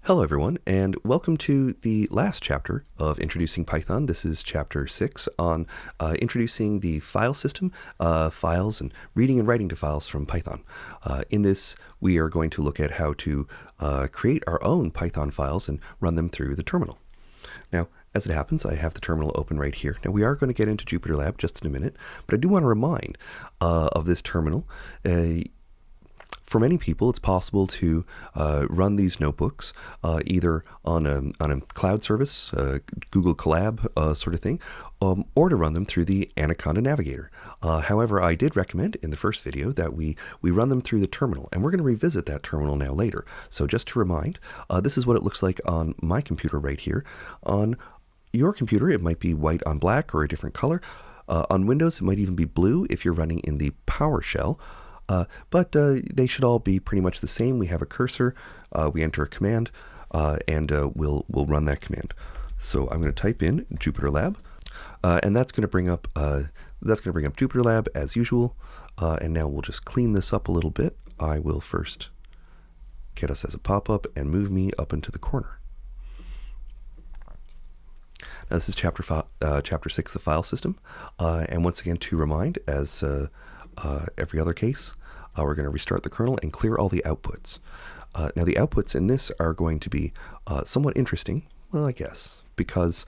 Hello everyone, and welcome to the last chapter of Introducing Python. This is chapter 6 on introducing the file system, files, and reading and writing to files from Python. In this, we are going to look at how to create our own Python files and run them through the terminal. Now, as it happens, I have the terminal open right here. Now, we are going to get into JupyterLab just in a minute, but I do want to remind of this terminal. For many people, it's possible to run these notebooks either on a cloud service, Google Colab sort of thing, or to run them through the Anaconda Navigator. However, I did recommend in the first video that we run them through the terminal, and we're going to revisit that terminal now later. So just to remind, this is what it looks like on my computer right here. On your computer, it might be white on black or a different color. On Windows, it might even be blue if you're running in the PowerShell. But they should all be pretty much the same. We have a cursor, we enter a command, and we'll run that command. So I'm going to type in JupyterLab, and that's going to bring up JupyterLab as usual. And now we'll just clean this up a little bit. I will first get us as a pop-up and move me up into the corner. Now this is chapter 6, the file system, and once again to remind, as every other case, we're going to restart the kernel and clear all the outputs. Now the outputs in this are going to be somewhat interesting, well, I guess, because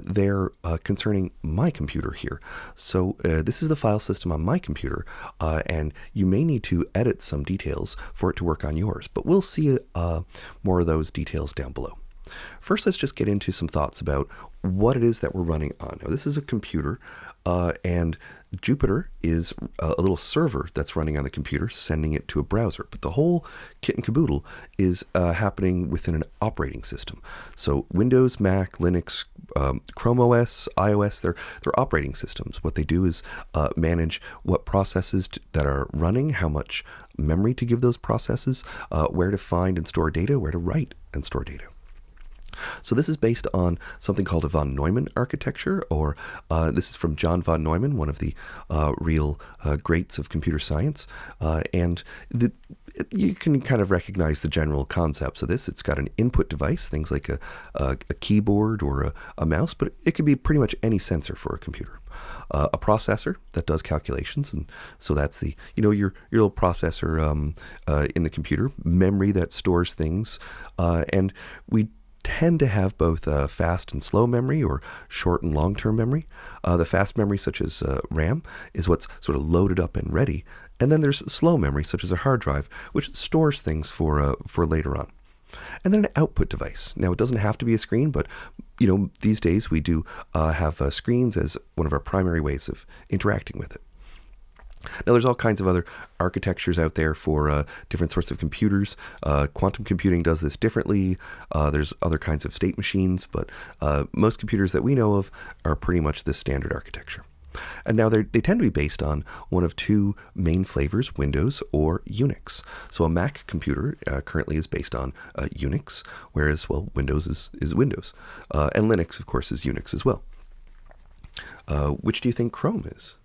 they're concerning my computer here. So this is the file system on my computer, and you may need to edit some details for it to work on yours, but we'll see more of those details down below. First, let's just get into some thoughts about what it is that we're running on. Now, this is a computer, and Jupyter is a little server that's running on the computer, sending it to a browser. But the whole kit and caboodle is happening within an operating system. So Windows, Mac, Linux, Chrome OS, iOS, they're operating systems. What they do is manage what processes that are running, how much memory to give those processes, where to find and store data, where to write and store data. So this is based on something called a von Neumann architecture, or this is from John von Neumann, one of the real greats of computer science. And you can kind of recognize the general concepts of this. It's got an input device, things like a keyboard or a mouse, but it could be pretty much any sensor for a computer. A processor that does calculations, and so that's the your little processor in the computer. Memory that stores things, and we tend to have both fast and slow memory, or short and long-term memory. The fast memory, such as RAM, is what's sort of loaded up and ready, and then there's slow memory, such as a hard drive, which stores things for later on. And then an output device. Now, it doesn't have to be a screen, but these days we do have screens as one of our primary ways of interacting with it. Now, there's all kinds of other architectures out there for different sorts of computers. Quantum computing does this differently. There's other kinds of state machines, but most computers that we know of are pretty much this standard architecture. And now they tend to be based on one of two main flavors, Windows or Unix. So a Mac computer currently is based on Unix, whereas, well, Windows is Windows. And Linux, of course, is Unix as well. Which do you think Chrome is?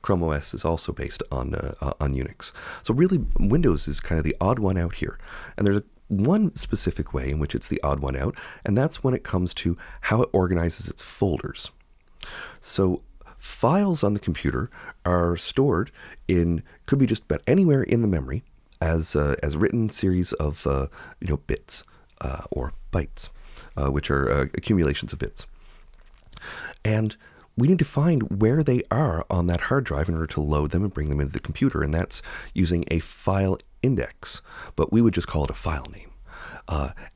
Chrome OS is also based on Unix. So really, Windows is kind of the odd one out here. And there's one specific way in which it's the odd one out, and that's when it comes to how it organizes its folders. So files on the computer are stored could be just about anywhere in the memory as written series of bits or bytes, which are accumulations of bits. And we need to find where they are on that hard drive in order to load them and bring them into the computer, and that's using a file index, but we would just call it a file name.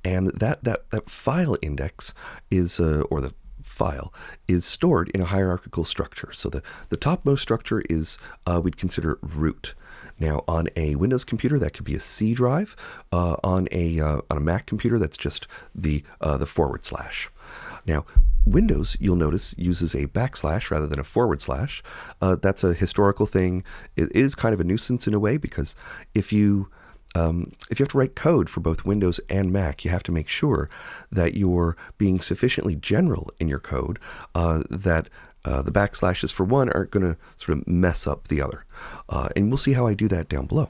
And that file index is, or the file, is stored in a hierarchical structure. So the topmost structure is we'd consider root. Now, on a Windows computer, that could be a C drive. On a Mac computer, that's just the /. Now, Windows, you'll notice, uses a backslash rather than a /. That's a historical thing. It is kind of a nuisance in a way, because if you have to write code for both Windows and Mac, you have to make sure that you're being sufficiently general in your code, that the backslashes for one aren't going to sort of mess up the other. And we'll see how I do that down below.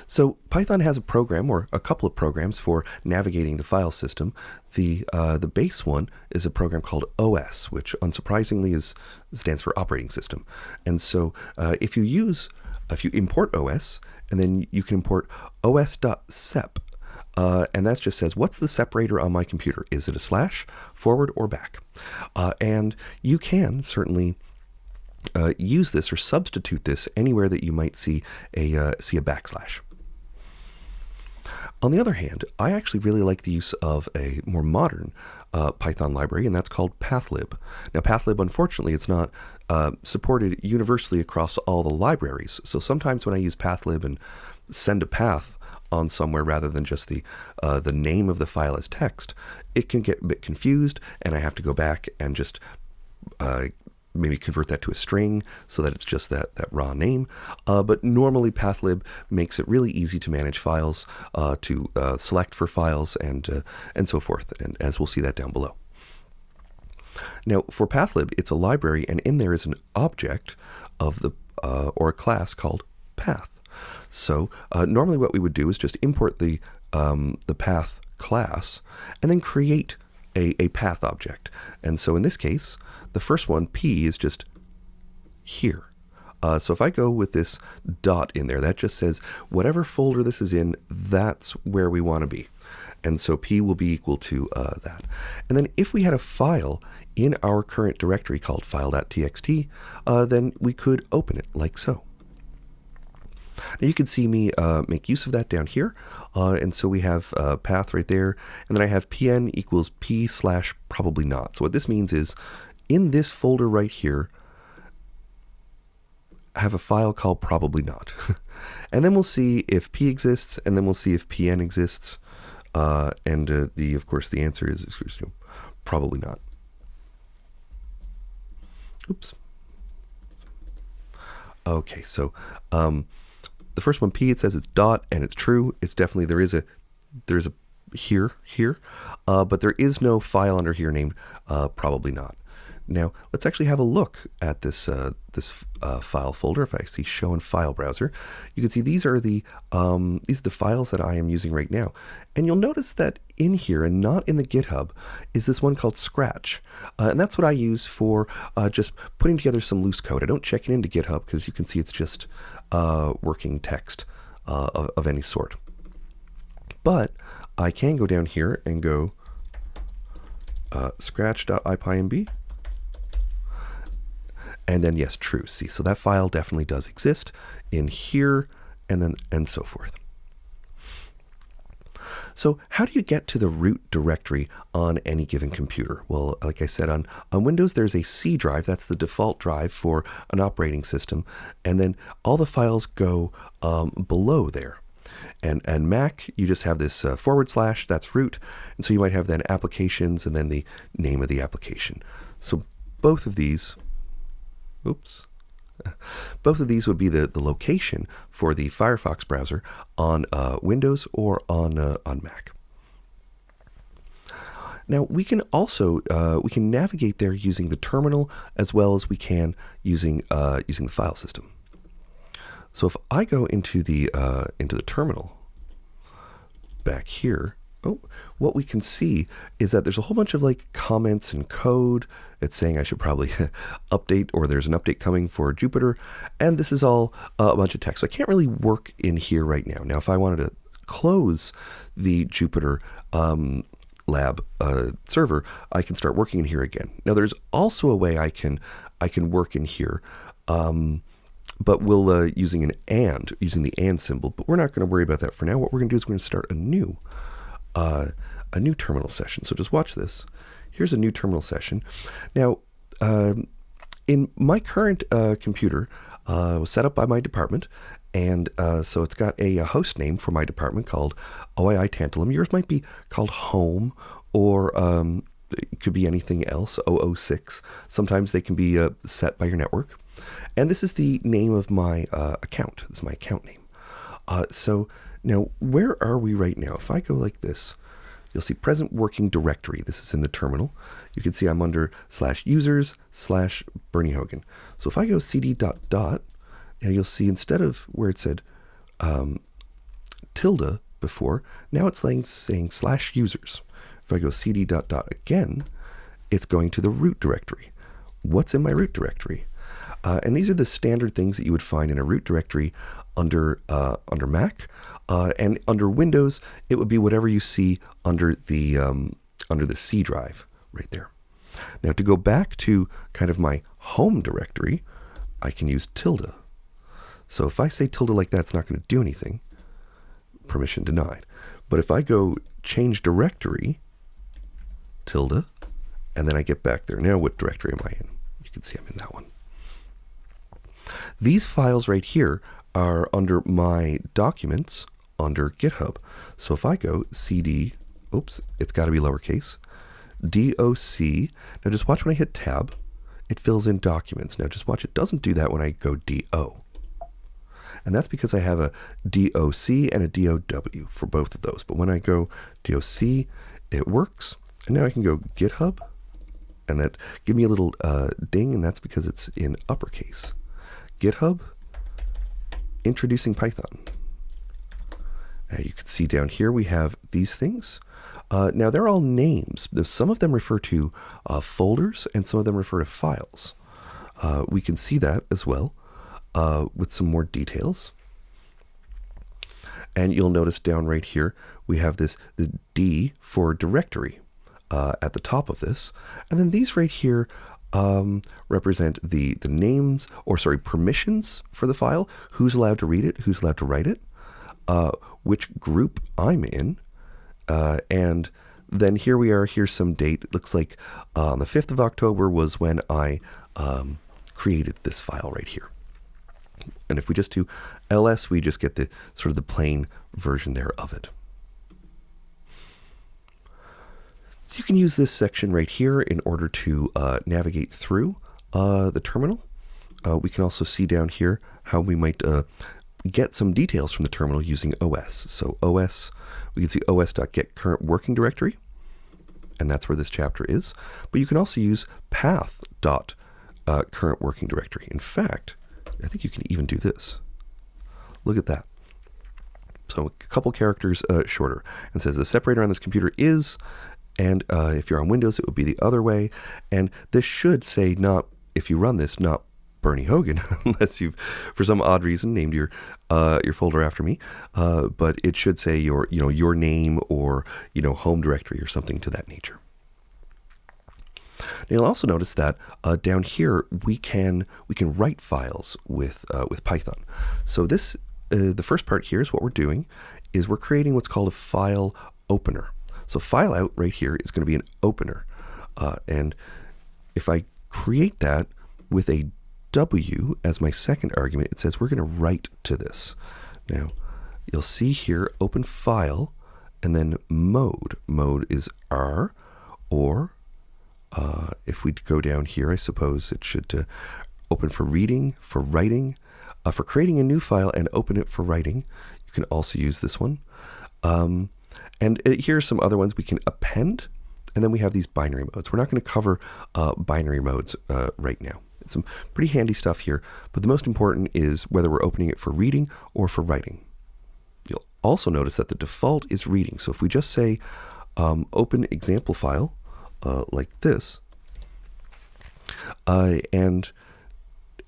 So Python has a program or a couple of programs for navigating the file system. The base one is a program called OS, which unsurprisingly stands for operating system. And so if you import OS, and then you can import os.sep, and that just says, what's the separator on my computer? Is it a slash, forward, or back? And you can certainly use this or substitute this anywhere that you might see a backslash. On the other hand, I actually really like the use of a more modern Python library, and that's called pathlib. Now, pathlib, unfortunately, it's not supported universally across all the libraries. So sometimes when I use pathlib and send a path on somewhere rather than just the name of the file as text, it can get a bit confused, and I have to go back and just maybe convert that to a string so that it's just that raw name. But normally pathlib makes it really easy to manage files, to select for files, and so forth, and as we'll see that down below. Now, for pathlib, it's a library, and in there is an object of the or a class called path. So normally what we would do is just import the path class and then create a path object. And so in this case, the first one, P, is just here. So if I go with this dot in there, that just says whatever folder this is in, that's where we want to be. And so P will be equal to that. And then if we had a file in our current directory called file.txt, then we could open it like so. Now you can see me make use of that down here. And so we have path right there. And then I have pn equals p/probably not. So what this means is in this folder right here, I have a file called probably not. And then we'll see if p exists, and then we'll see if pn exists. And of course, the answer is probably not. Oops. Okay, so the first one, P, it says it's dot, and it's true. It's definitely, there's a here, but there is no file under here named probably not. Now, let's actually have a look at this file folder. If I see show in file browser, you can see these are the files that I am using right now. And you'll notice that in here, and not in the GitHub, is this one called Scratch. And that's what I use for just putting together some loose code. I don't check it into GitHub because you can see it's just working text of any sort. But I can go down here and go scratch.ipynb. And then, yes, true. See, so that file definitely does exist in here, and so forth. So how do you get to the root directory on any given computer? Well, like I said, on Windows, there's a C drive. That's the default drive for an operating system. And then all the files go below there. And Mac, you just have this / that's root. And so you might have then applications and then the name of the application. So both of these... Oops. Both of these would be the location for the Firefox browser on Windows or on Mac. Now we can also navigate there using the terminal as well as we can using the file system. So if I go into the terminal back here, what we can see is that there's a whole bunch of like comments and code. It's saying I should probably update, or there's an update coming for Jupyter, and this is all a bunch of text. So I can't really work in here right now. Now, if I wanted to close the Jupyter lab server, I can start working in here again. Now, there's also a way I can work in here, but we'll using the and symbol. But we're not going to worry about that for now. What we're going to do is we're going to start a new terminal session. So just watch this. Here's a new terminal session. Now, in my current computer, was set up by my department, and so it's got a host name for my department called OII Tantalum. Yours might be called Home, or it could be anything else, 006. Sometimes they can be set by your network. And this is the name of my account. This is my account name. So now, where are we right now? If I go like this, you'll see present working directory. This is in the terminal. You can see I'm under /users/Bernie Hogan. So if I go cd ... and you'll see instead of where it said tilde before, now it's saying /users. If I go cd ... again, it's going to the root directory. What's in my root directory? And these are the standard things that you would find in a root directory under Mac, and under Windows, it would be whatever you see under the C drive right there. Now, to go back to kind of my home directory, I can use tilde. So if I say tilde like that, it's not going to do anything. Permission denied. But if I go change directory, tilde, and then I get back there. Now, what directory am I in? You can see I'm in that one. These files right here are under my documents under GitHub. So if I go cd, it's got to be lowercase, doc. Now just watch when I hit tab, it fills in documents. Now just watch, it doesn't do that when I go do. And that's because I have a doc and a dow for both of those. But when I go doc, it works. And now I can go GitHub, and that give me a little ding, and that's because it's in uppercase. GitHub, introducing Python. Now you can see down here we have these things. Now they're all names. Some of them refer to folders, and some of them refer to files. We can see that as well with some more details. And you'll notice down right here we have the D for directory at the top of this, and then these right here represent the names, or permissions for the file, who's allowed to read it, who's allowed to write it, which group I'm in, and then here we are, here's some date. It looks like on the 5th of October was when I created this file right here. And if we just do ls, we just get the the plain version there of it. So you can use this section right here in order to navigate through the terminal. We can also see down here how we might get some details from the terminal using OS. So OS, we can see os.get current working directory, and that's where this chapter is. But you can also use path.current working directory. In fact, I think you can even do this. Look at that. So a couple characters shorter. And it says the separator on this computer is, and if you're on Windows, it would be the other way. And this should say not, if you run this, not Bernie Hogan, unless you've, for some odd reason, named your folder after me. But it should say your name or home directory or something to that nature. Now you'll also notice that down here we can write files with Python. So this the first part here is what we're doing is we're creating what's called a file opener. So file out right here is going to be an opener, and if I create that with a W as my second argument, it says we're going to write to this. Now you'll see here open file and then mode. Mode is R, or if we go down here, I suppose it should open for reading, for writing, for creating a new file and open it for writing. You can also use this one. And here are some other ones we can append, and then we have these binary modes. We're not going to cover binary modes right now. It's some pretty handy stuff here, but the most important is whether we're opening it for reading or for writing. You'll also notice that the default is reading. So if we just say open example file like this, and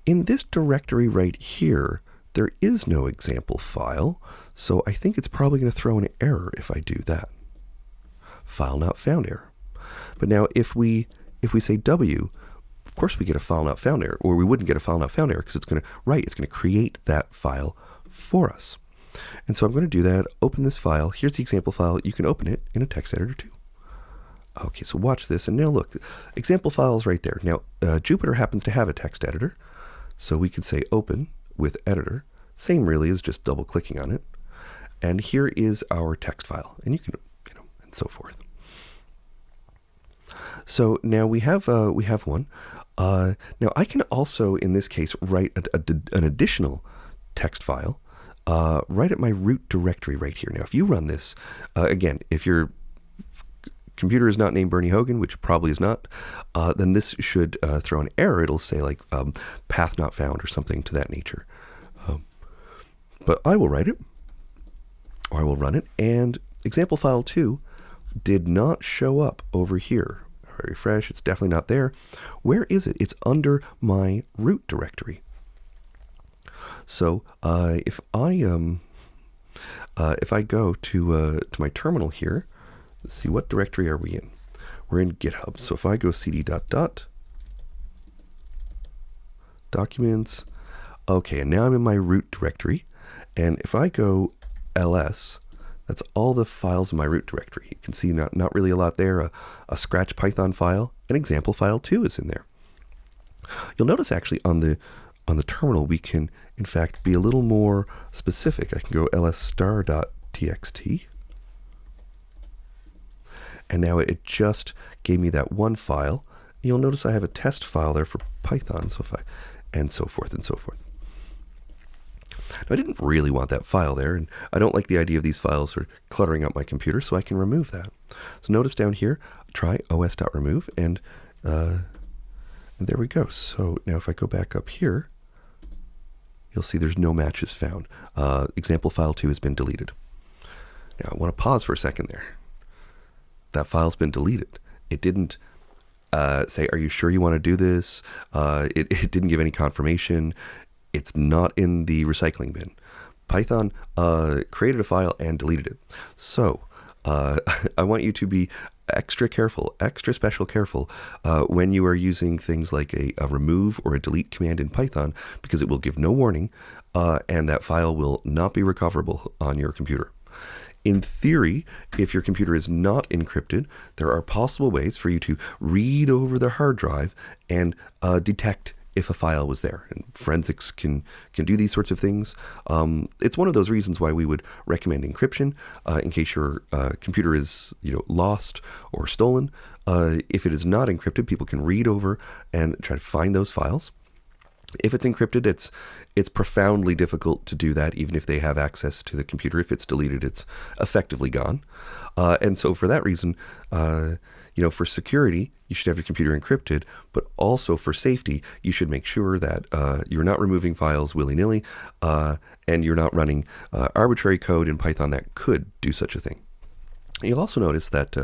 in this directory right here, there is no example file, so I think it's probably going to throw an error if I do that. File not found error. But now if we say W, of course we get a file not found error, or we wouldn't get a file not found error because it's going to create that file for us. And so I'm going to do that, open this file. Here's the example file. You can open it in a text editor too. Okay, so watch this, and now look, example file is right there. Now Jupyter happens to have a text editor, so we could say open with editor. Same really as just double clicking on it. And here is our text file, and you can, and so forth. So now we have one. Now I can also, in this case, write an additional text file right at my root directory right here. Now, if you run this, again, if your computer is not named Bernie Hogan, which it probably is not, then this should throw an error. It'll say like path not found or something to that nature. But I will write it. or I will run it, and example file 2 did not show up over here. I refresh, it's definitely not there. Where is it? It's under my root directory. So if I go to my terminal here, let's see, what directory are we in? We're in GitHub. So if I go cd ... documents, okay, and now I'm in my root directory. And if I go ls, that's all the files in my root directory. You can see not really a lot there. A scratch Python file, an example file 2 is in there. You'll notice actually on the terminal we can in fact be a little more specific. I can go ls*.txt, and now it just gave me that one file. You'll notice I have a test file there for Python, so and so forth and so forth. Now, I didn't really want that file there, and I don't like the idea of these files sort of cluttering up my computer, so I can remove that. So notice down here, try os.remove, and there we go. So now if I go back up here, you'll see there's no matches found. Example file 2 has been deleted. Now I want to pause for a second there. That file's been deleted. It didn't say, are you sure you want to do this? It didn't give any confirmation. It's not in the recycling bin. Python created a file and deleted it. So I want you to be extra careful, extra special careful when you are using things like a remove or a delete command in Python, because it will give no warning and that file will not be recoverable on your computer. In theory, if your computer is not encrypted, there are possible ways for you to read over the hard drive and detect if a file was there. And forensics can do these sorts of things. It's one of those reasons why we would recommend encryption in case your computer is lost or stolen. If it is not encrypted, people can read over and try to find those files. If it's encrypted, it's profoundly difficult to do that, even if they have access to the computer. If it's deleted, it's effectively gone. And so for that reason, for security, you should have your computer encrypted, but also for safety, you should make sure that you're not removing files willy-nilly, and you're not running arbitrary code in Python that could do such a thing. You'll also notice that,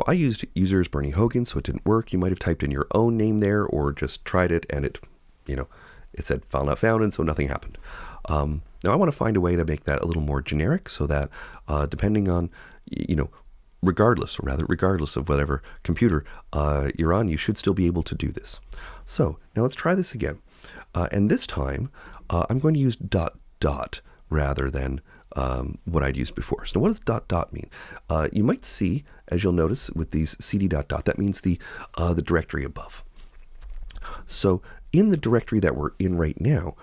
I used users Bernie Hogan, so it didn't work. You might have typed in your own name there or just tried it, and it said file not found, and so nothing happened. Now I want to find a way to make that a little more generic so that depending on, regardless of whatever computer you're on, you should still be able to do this. So now let's try this again. And this time, I'm going to use ... rather than what I'd used before. So what does ... mean? You might see, as you'll notice with these cd ... that means the directory above. So in the directory that we're in right now,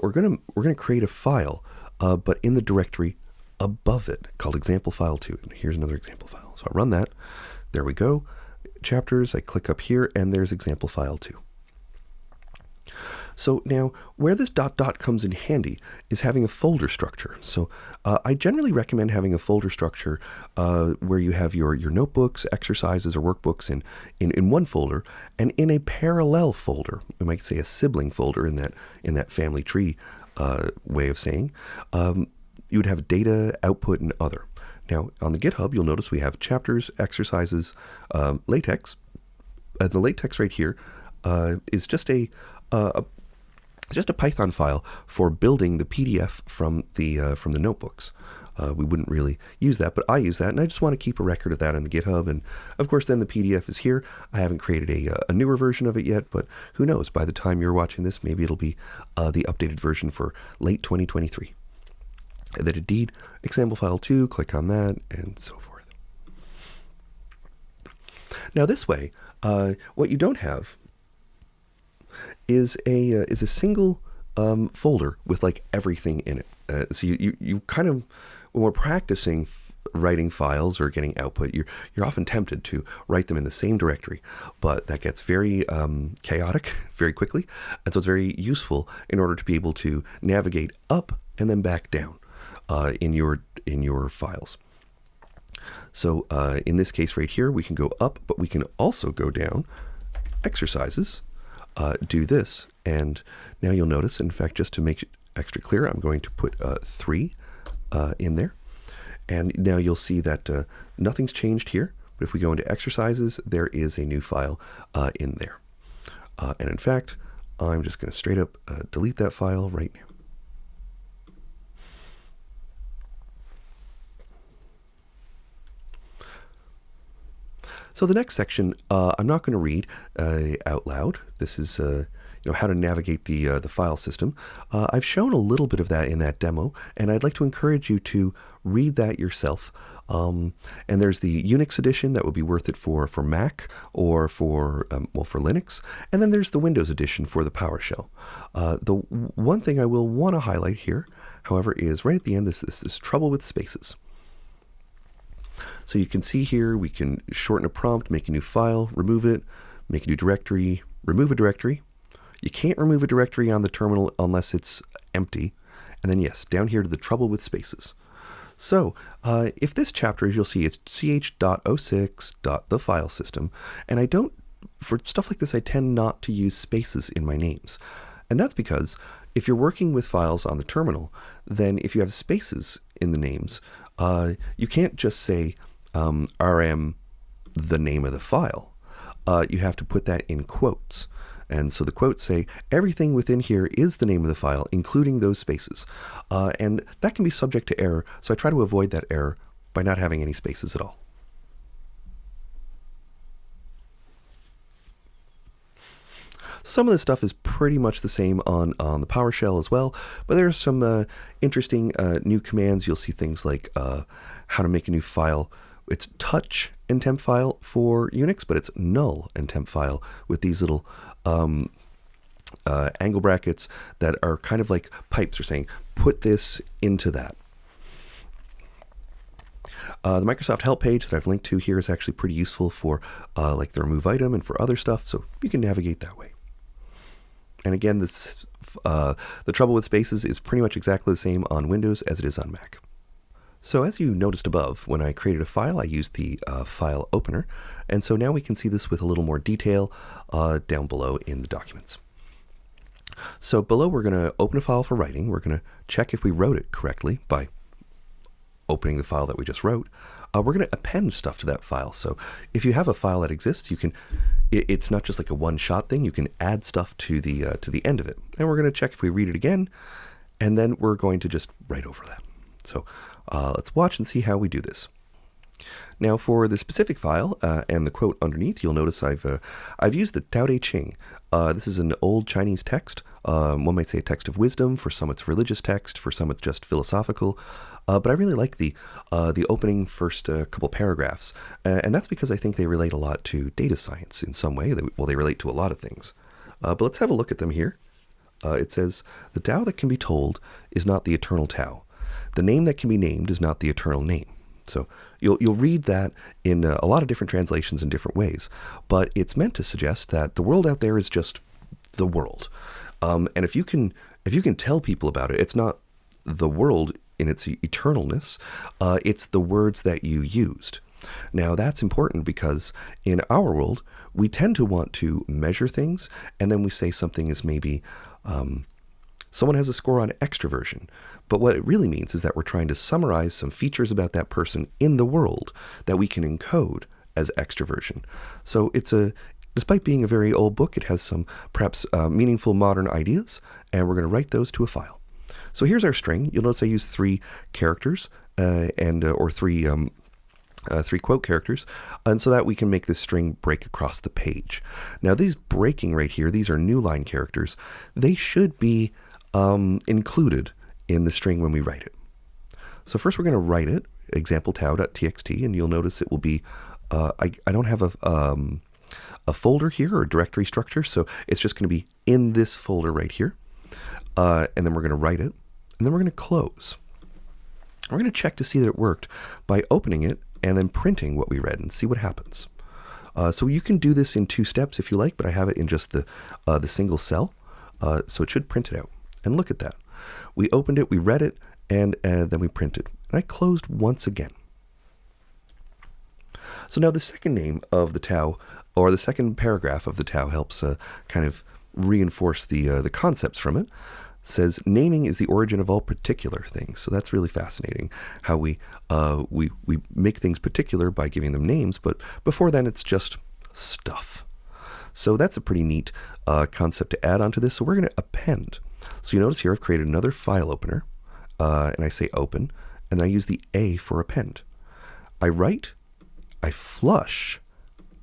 we're gonna create a file, but in the directory above it called example file 2. And here's another example file. So I run that. There we go. Chapters. I click up here, and there's example file 2. So now, where this ... comes in handy is having a folder structure. So I generally recommend having a folder structure where you have your notebooks, exercises, or workbooks in one folder, and in a parallel folder, we might say a sibling folder in that family tree way of saying, you would have data, output, and other. Now, on the GitHub, you'll notice we have chapters, exercises, latex, and the latex right here is just a Python file for building the PDF from the notebooks. We wouldn't really use that, but I use that, and I just want to keep a record of that on the GitHub. And of course, then the PDF is here. I haven't created a newer version of it yet, but who knows? By the time you're watching this, maybe it'll be the updated version for late 2023. And then indeed, example file 2, click on that, and so forth. Now this way, what you don't have is a single folder with like everything in it. So you kind of, when we're practicing writing files or getting output, you're often tempted to write them in the same directory, but that gets very chaotic very quickly, and so it's very useful in order to be able to navigate up and then back down in your files. So in this case right here, we can go up, but we can also go down. Exercises. Do this, and now you'll notice, in fact, just to make it extra clear, I'm going to put 3 in there, And now you'll see that nothing's changed here. But if we go into exercises, there is a new file in there. And in fact, I'm just going to straight up delete that file right now. So the next section, I'm not going to read out loud. This is how to navigate the file system. I've shown a little bit of that in that demo, and I'd like to encourage you to read that yourself. And there's the Unix edition that would be worth it for Mac or for Linux. And then there's the Windows edition for the PowerShell. The one thing I will want to highlight here, however, is right at the end, this trouble with spaces. So you can see here, we can shorten a prompt, make a new file, remove it, make a new directory, remove a directory. You can't remove a directory on the terminal unless it's empty. And then yes, down here to the trouble with spaces. So if this chapter, as you'll see, it's ch.06.thefilesystem, and for stuff like this, I tend not to use spaces in my names. And that's because if you're working with files on the terminal, then if you have spaces in the names, you can't just say rm the name of the file. You have to put that in quotes. And so the quotes say, everything within here is the name of the file, including those spaces. And that can be subject to error, so I try to avoid that error by not having any spaces at all. Some of this stuff is pretty much the same on the PowerShell as well, but there are some interesting new commands. You'll see things like how to make a new file. It's touch and temp file for Unix, but it's null and temp file with these little angle brackets that are kind of like pipes, or saying, put this into that. The Microsoft help page that I've linked to here is actually pretty useful for like the remove item and for other stuff, so you can navigate that way. And again, the trouble with spaces is pretty much exactly the same on Windows as it is on Mac. So as you noticed above, when I created a file, I used the file opener. And so now we can see this with a little more detail down below in the documents. So below, we're going to open a file for writing. We're going to check if we wrote it correctly by opening the file that we just wrote. We're going to append stuff to that file. So if you have a file that exists, you can. It's not just like a one-shot thing. You can add stuff to the end of it. And we're going to check if we read it again, and then we're going to just write over that. So let's watch and see how we do this. Now for the specific file and the quote underneath, you'll notice I've used the Tao Te Ching. This is an old Chinese text. One might say a text of wisdom. For some, it's religious text. For some, it's just philosophical. But I really like the opening first couple paragraphs, and that's because I think they relate a lot to data science in some way. They relate to a lot of things. But let's have a look at them here. It says, the Tao that can be told is not the eternal Tao. The name that can be named is not the eternal name. So you'll read that in a lot of different translations in different ways, but it's meant to suggest that the world out there is just the world. And if you can tell people about it, it's not the world in its eternalness, it's the words that you used. Now that's important because in our world, we tend to want to measure things, and then we say something is maybe, someone has a score on extroversion. But what it really means is that we're trying to summarize some features about that person in the world that we can encode as extroversion. So despite being a very old book, it has some perhaps meaningful modern ideas, and we're going to write those to a file. So here's our string. You'll notice I use 3 characters or three quote characters, and so that we can make this string break across the page. Now these breaking right here, these are new line characters. They should be included in the string when we write it. So first we're going to write it, example tau.txt, and you'll notice it will be, I don't have a folder here or a directory structure, so it's just going to be in this folder right here. And then we're going to write it, and then we're going to close. We're going to check to see that it worked by opening it and then printing what we read and see what happens. So you can do this in 2 steps if you like, but I have it in just the single cell, so it should print it out. And look at that. We opened it, we read it, and then we printed. And I closed once again. So now the second name of the Tao, or the second paragraph of the Tao, helps kind of reinforce the concepts from it. says naming is the origin of all particular things. So that's really fascinating, how we make things particular by giving them names, but before then it's just stuff. So that's a pretty neat concept to add onto this. So we're going to append. So you notice here I've created another file opener, and I say open, and I use the A for append. I write, I flush,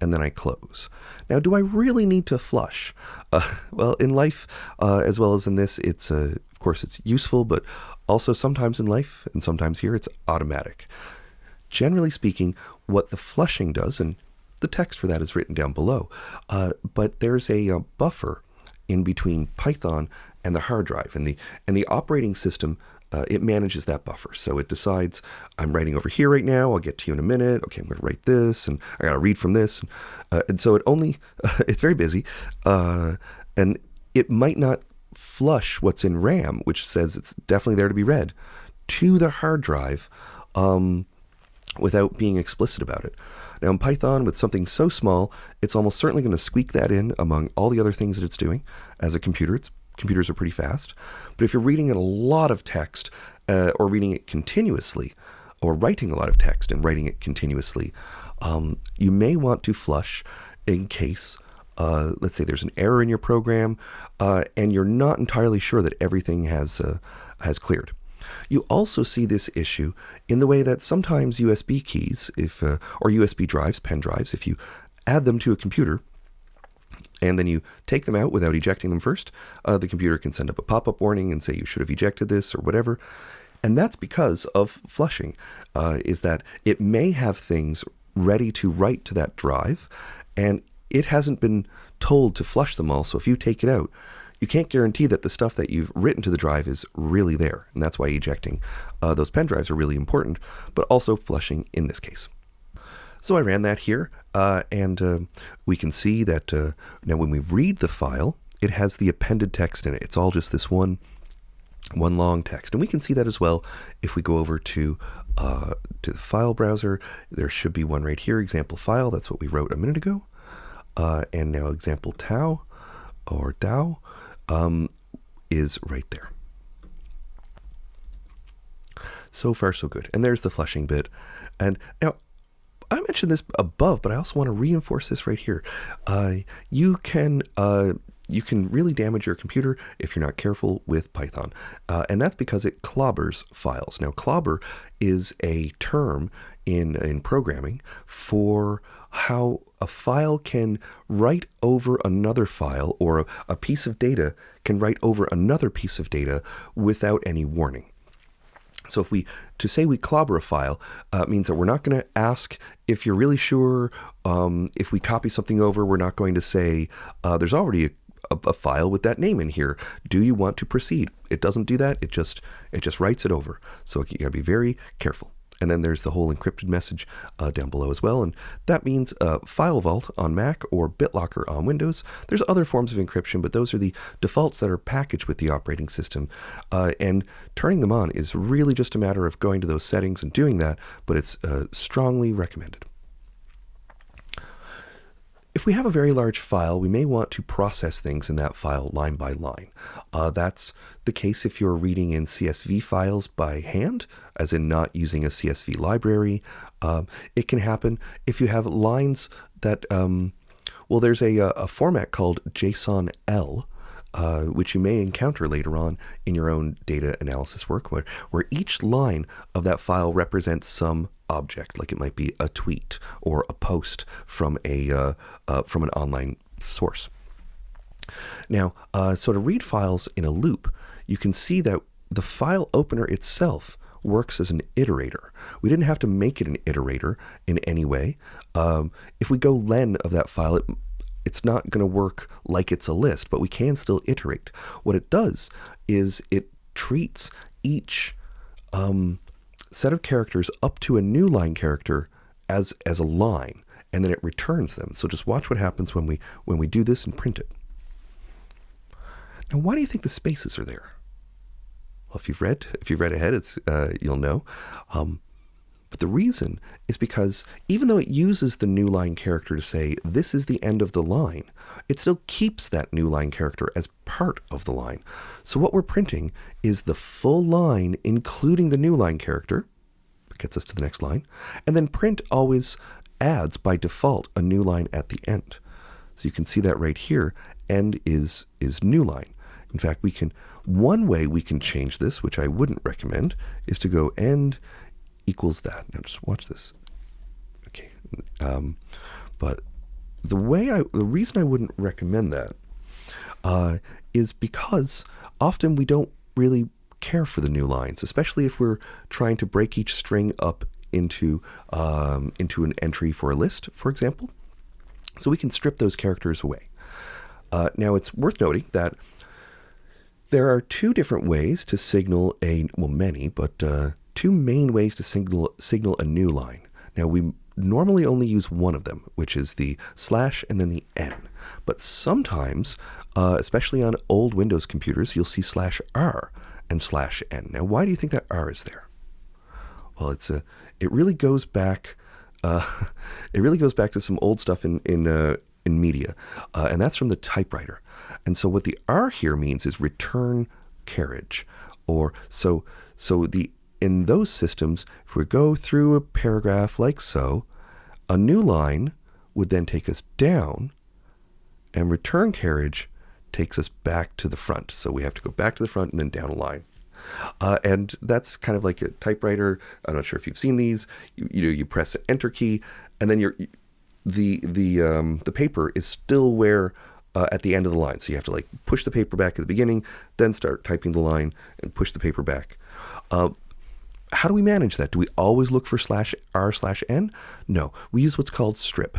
and then I close. Now, do I really need to flush? Well, in life, as well as in this, it's of course it's useful, but also sometimes in life and sometimes here, it's automatic. Generally speaking, what the flushing does, and the text for that is written down below, but there's a buffer in between Python and the hard drive, and the operating system. It manages that buffer. So it decides, I'm writing over here right now, I'll get to you in a minute. Okay, I'm going to write this, and I got to read from this. And so it's very busy. And it might not flush what's in RAM, which says it's definitely there to be read, to the hard drive without being explicit about it. Now in Python, with something so small, it's almost certainly going to squeak that in among all the other things that it's doing. As a computer, computers are pretty fast. But if you're reading a lot of text or reading it continuously, or writing a lot of text and writing it continuously, you may want to flush in case, let's say there's an error in your program and you're not entirely sure that everything has cleared. You also see this issue in the way that sometimes USB keys, or USB drives, pen drives, if you add them to a computer, and then you take them out without ejecting them first, the computer can send up a pop-up warning and say you should have ejected this or whatever. And that's because of flushing, is that it may have things ready to write to that drive, and it hasn't been told to flush them all. So if you take it out, you can't guarantee that the stuff that you've written to the drive is really there. And that's why ejecting those pen drives are really important, but also flushing in this case. So I ran that here, and we can see that now when we read the file, it has the appended text in it. It's all just this one long text. And we can see that as well if we go over to the file browser. There should be one right here, example file. That's what we wrote a minute ago. And now example tau or DAO is right there. So far, so good. And there's the flushing bit. And now, I mentioned this above, but I also want to reinforce this right here. You can really damage your computer if you're not careful with Python. And that's because it clobbers files. Now, clobber is a term in programming for how a file can write over another file, or a piece of data can write over another piece of data without any warning. So to say we clobber a file means that we're not going to ask if you're really sure. If we copy something over, we're not going to say there's already a file with that name in here. Do you want to proceed? It doesn't do that. It just writes it over. So you got to be very careful. And then there's the whole encrypted message down below as well. And that means File Vault on Mac or BitLocker on Windows. There's other forms of encryption, but those are the defaults that are packaged with the operating system. And turning them on is really just a matter of going to those settings and doing that, but it's strongly recommended. If we have a very large file, we may want to process things in that file line by line. That's the case if you're reading in CSV files by hand, as in not using a CSV library. It can happen if you have lines that, there's a format called JSON-L, which you may encounter later on in your own data analysis work, where each line of that file represents some object, like it might be a tweet or a post from an online source. Now, so to read files in a loop, you can see that the file opener itself works as an iterator. We didn't have to make it an iterator in any way. If we go len of that file, it's not going to work like it's a list, but we can still iterate. What it does is it treats each set of characters up to a new line character as a line, and then it returns them. So just watch what happens when we do this and print it. Now, why do you think the spaces are there? Well, if you've read ahead, you'll know. But the reason is because even though it uses the new line character to say this is the end of the line, it still keeps that new line character as part of the line. So what we're printing is the full line, including the new line character. It gets us to the next line. And then print always adds by default a new line at the end. So you can see that right here. End is new line. In fact, one way we can change this, which I wouldn't recommend, is to go end equals that. Now just watch this. Okay. But the reason I wouldn't recommend that is because often we don't really care for the new lines, especially if we're trying to break each string up into an entry for a list, for example. So we can strip those characters away. Now it's worth noting that there are two different ways to signal many, but two main ways to signal a new line. Now we normally only use one of them, which is the slash and then the n. But sometimes, especially on old Windows computers, you'll see /r and /n. Now, why do you think that r is there? Well, it really goes back. It really goes back to some old stuff in media, and that's from the typewriter. And so what the R here means is return carriage, or in those systems, if we go through a paragraph like so, a new line would then take us down, and return carriage takes us back to the front. So we have to go back to the front and then down a line. And that's kind of like a typewriter. I'm not sure if you've seen these. You press an enter key, and then the paper is still where at the end of the line. So you have to like push the paper back at the beginning, then start typing the line and push the paper back. How do we manage that? Do we always look for /r/n? No, we use what's called strip.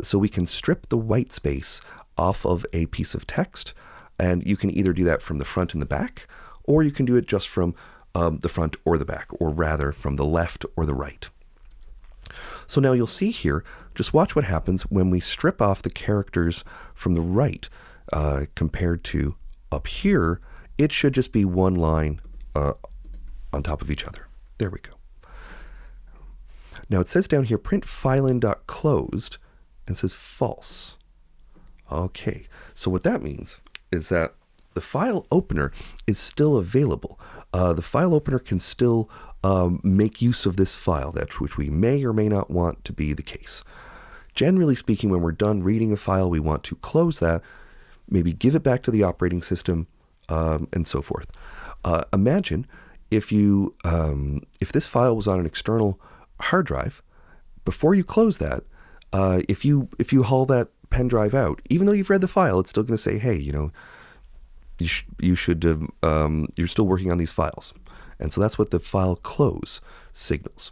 So we can strip the white space off of a piece of text, and you can either do that from the front and the back, or you can do it just from the front or the back, or rather from the left or the right. So now you'll see here, just watch what happens when we strip off the characters from the right compared to up here. It should just be one line on top of each other. There we go. Now it says down here, print filein.closed, and it says false. Okay, so what that means is that the file opener is still available. The file opener can still make use of this file, which we may or may not want to be the case. Generally speaking, when we're done reading a file, we want to close that, maybe give it back to the operating system, and so forth. Imagine if this file was on an external hard drive, before you close that, if you haul that pen drive out, even though you've read the file, it's still going to say, hey, you should you're still working on these files. And so that's what the file close signals.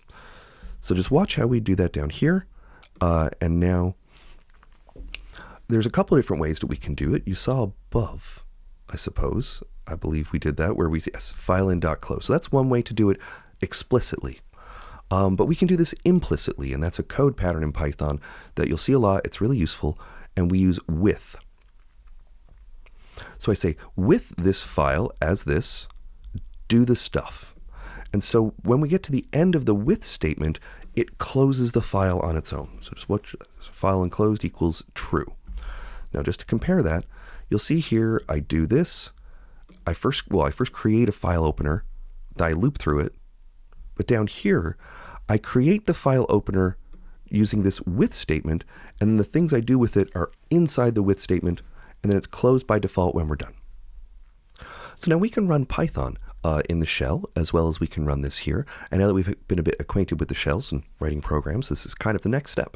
So just watch how we do that down here. And now there's a couple of different ways that we can do it. You saw above, I suppose. I believe we did that where filein.close. So that's one way to do it explicitly. But we can do this implicitly, and that's a code pattern in Python that you'll see a lot. It's really useful, and we use with. So I say, with this file as this, do the stuff. And so when we get to the end of the with statement, it closes the file on its own. So just watch, file enclosed equals true. Now just to compare that, you'll see here I do this. I first create a file opener, then I loop through it. But down here, I create the file opener using this with statement, and then the things I do with it are inside the with statement, and then it's closed by default when we're done. So now we can run Python in the shell, as well as we can run this here. And now that we've been a bit acquainted with the shells and writing programs, this is kind of the next step.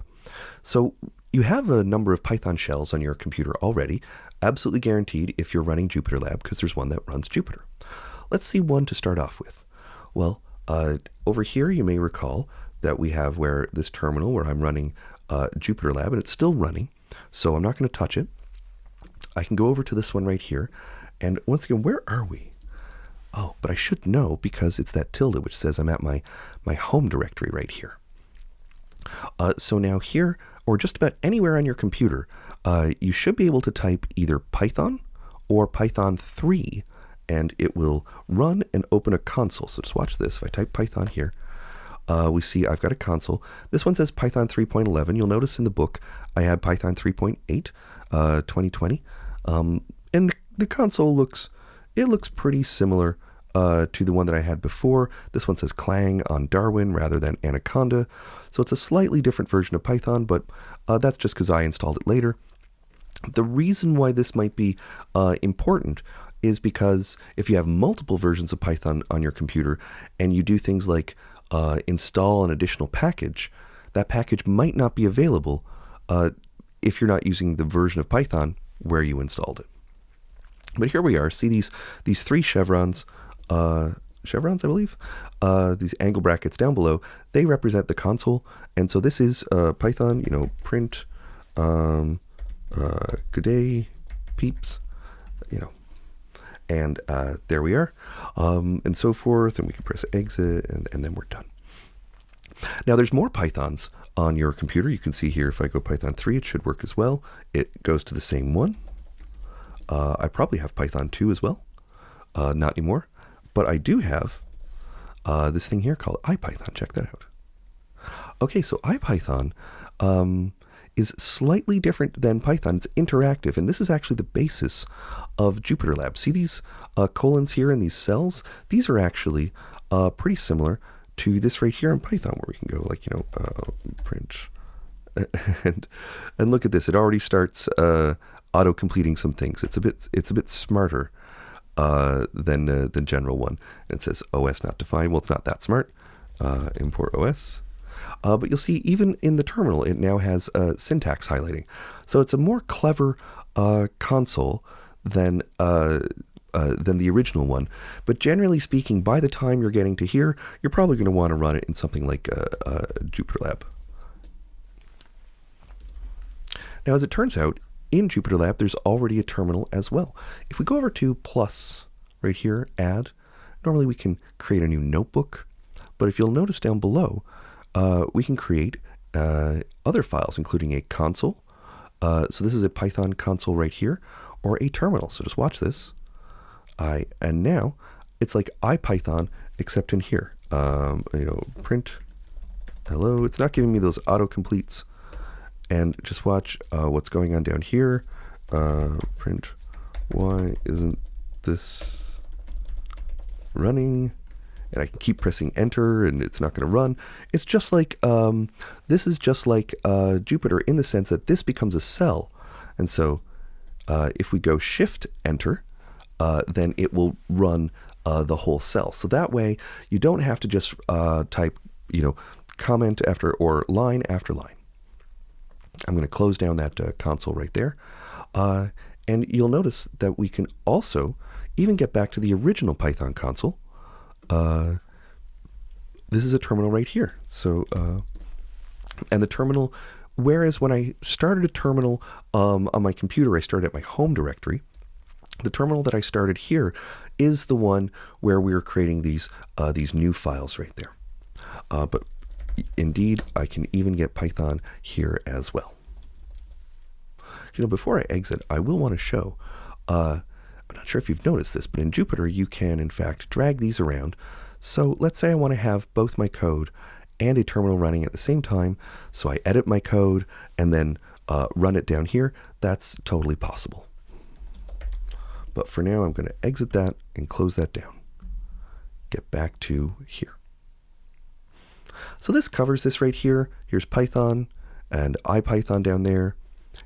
So you have a number of Python shells on your computer already, absolutely guaranteed if you're running JupyterLab, because there's one that runs Jupyter. Let's see one to start off with. Well, over here you may recall that we have this terminal where I'm running JupyterLab, and it's still running, so I'm not going to touch it. I can go over to this one right here, and once again, where are we? Oh, but I should know because it's that tilde which says I'm at my home directory right here. So now here, or just about anywhere on your computer, you should be able to type either Python or Python 3, and it will run and open a console. So just watch this. If I type Python here, we see I've got a console. This one says Python 3.11. You'll notice in the book I had Python 3.8, 2020. And the console looks pretty similar to the one that I had before. This one says Clang on Darwin rather than Anaconda. So it's a slightly different version of Python, but that's just because I installed it later. The reason why this might be important is because if you have multiple versions of Python on your computer and you do things like install an additional package, that package might not be available if you're not using the version of Python where you installed it. But here we are. See these three chevrons, I believe, these angle brackets down below. They represent the console, and so this is Python, print, good day, peeps, and there we are, and so forth, and we can press exit, and then we're done. Now there's more Pythons on your computer. You can see here, if I go Python 3, it should work as well. It goes to the same one. I probably have Python 2 as well. Not anymore. But I do have this thing here called IPython. Check that out. Okay, so IPython is slightly different than Python. It's interactive, and this is actually the basis of JupyterLab. See these colons here in these cells? These are actually pretty similar to this right here in Python, where we can go like, print, and look at this. It already starts auto-completing some things. It's a bit smarter than general one. And it says OS not defined. Well, it's not that smart. Import OS. But you'll see even in the terminal, it now has syntax highlighting. So it's a more clever console than the original one. But generally speaking, by the time you're getting to here, you're probably going to want to run it in something like JupyterLab. Now, as it turns out, in JupyterLab, there's already a terminal as well. If we go over to plus right here, add, normally we can create a new notebook. But if you'll notice down below, we can create other files, including a console. So this is a Python console right here, or a terminal. So just watch this. And now it's like IPython, except in here. Print hello. It's not giving me those autocompletes. And just watch what's going on down here. Print, why isn't this running? And I can keep pressing enter, and it's not going to run. It's just like, this is just like Jupyter in the sense that this becomes a cell. And so if we go shift enter, then it will run the whole cell. So that way you don't have to just type, comment after or line after line. I'm going to close down that console right there. And you'll notice that we can also even get back to the original Python console. This is a terminal right here. So, and the terminal, whereas when I started a terminal on my computer, I started at my home directory. The terminal that I started here is the one where we were creating these new files right there. But indeed, I can even get Python here as well. Before I exit, I will want to show, I'm not sure if you've noticed this, but in Jupyter, you can, in fact, drag these around. So let's say I want to have both my code and a terminal running at the same time. So I edit my code and then run it down here. That's totally possible. But for now, I'm going to exit that and close that down. Get back to here. So this covers this right here. Here's Python and IPython down there.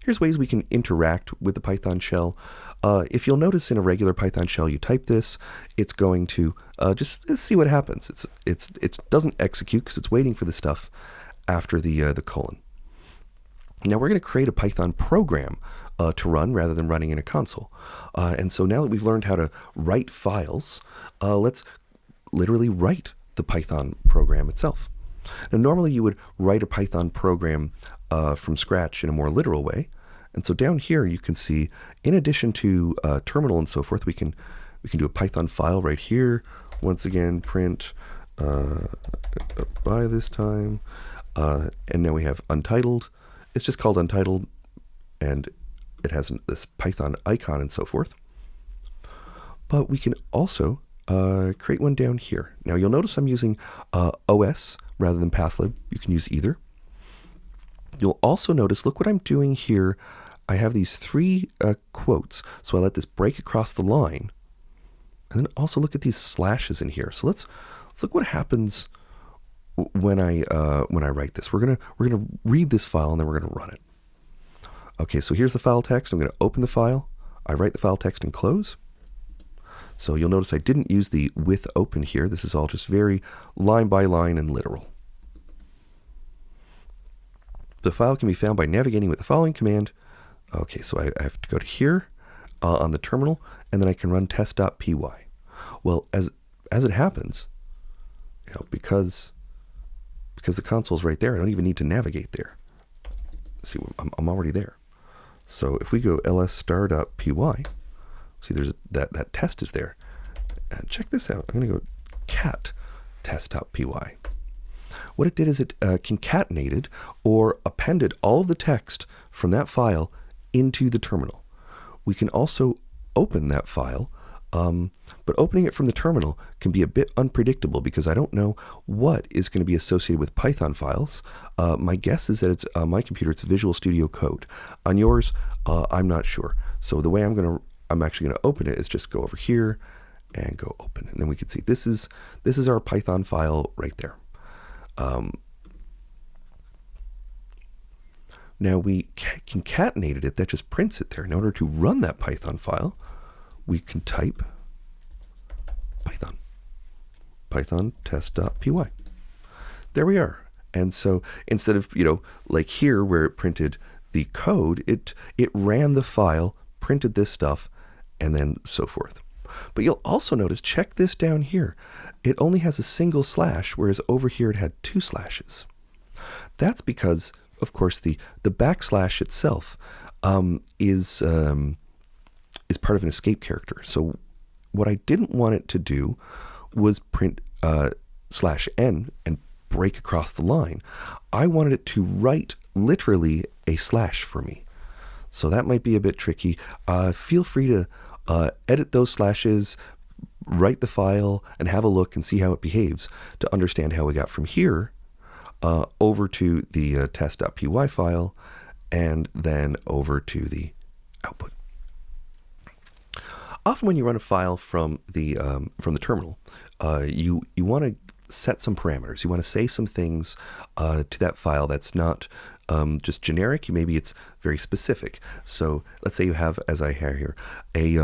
Here's ways we can interact with the Python shell. If you'll notice in a regular Python shell, you type this, it's going to just see what happens. It doesn't execute because it's waiting for the stuff after the colon. Now we're going to create a Python program to run rather than running in a console. And so now that we've learned how to write files, let's literally write the Python program itself. Now normally you would write a Python program from scratch in a more literal way. And so down here you can see, in addition to terminal and so forth, we can do a Python file right here. Once again, print by this time. And now we have untitled. It's just called untitled, and it has this Python icon and so forth. But we can also create one down here. Now you'll notice I'm using OS rather than pathlib. You can use either. You'll also notice, look what I'm doing here. I have these three quotes. So I let this break across the line. And then also look at these slashes in here. So let's look what happens when I write this. We're gonna read this file and then we're gonna run it. Okay, so here's the file text. I'm gonna open the file. I write the file text and close. So you'll notice I didn't use the with open here. This is all just very line by line and literal. The file can be found by navigating with the following command. Okay, so I have to go to here on the terminal, and then I can run test.py. Well, as it happens, because the console's right there, I don't even need to navigate there. See, I'm already there. So if we go ls_star.py, see there's that test is there. And check this out. I'm going to go cat test.py. What it did is it concatenated or appended all of the text from that file into the terminal. We can also open that file, but opening it from the terminal can be a bit unpredictable because I don't know what is going to be associated with Python files. My guess is that it's on my computer, it's Visual Studio Code. On yours, I'm not sure. So the way I'm actually going to open it is just go over here and go open, and then we can see this is our Python file right there. Now we concatenated it, that just prints it there. In order to run that Python file, we can type Python test.py. There we are. And so instead of, like here where it printed the code, it ran the file, printed this stuff, and then so forth. But you'll also notice, check this down here. It only has a single slash, whereas over here it had two slashes. That's because, of course, the backslash itself is part of an escape character. So what I didn't want it to do was print /n and break across the line. I wanted it to write literally a slash for me. So that might be a bit tricky. Feel free to edit those slashes, write the file, and have a look and see how it behaves to understand how we got from here over to the test.py file and then over to the output. Often when you run a file from the terminal, you want to set some parameters. You want to say some things to that file that's not just generic. Maybe it's very specific. So let's say you have, as I have here, a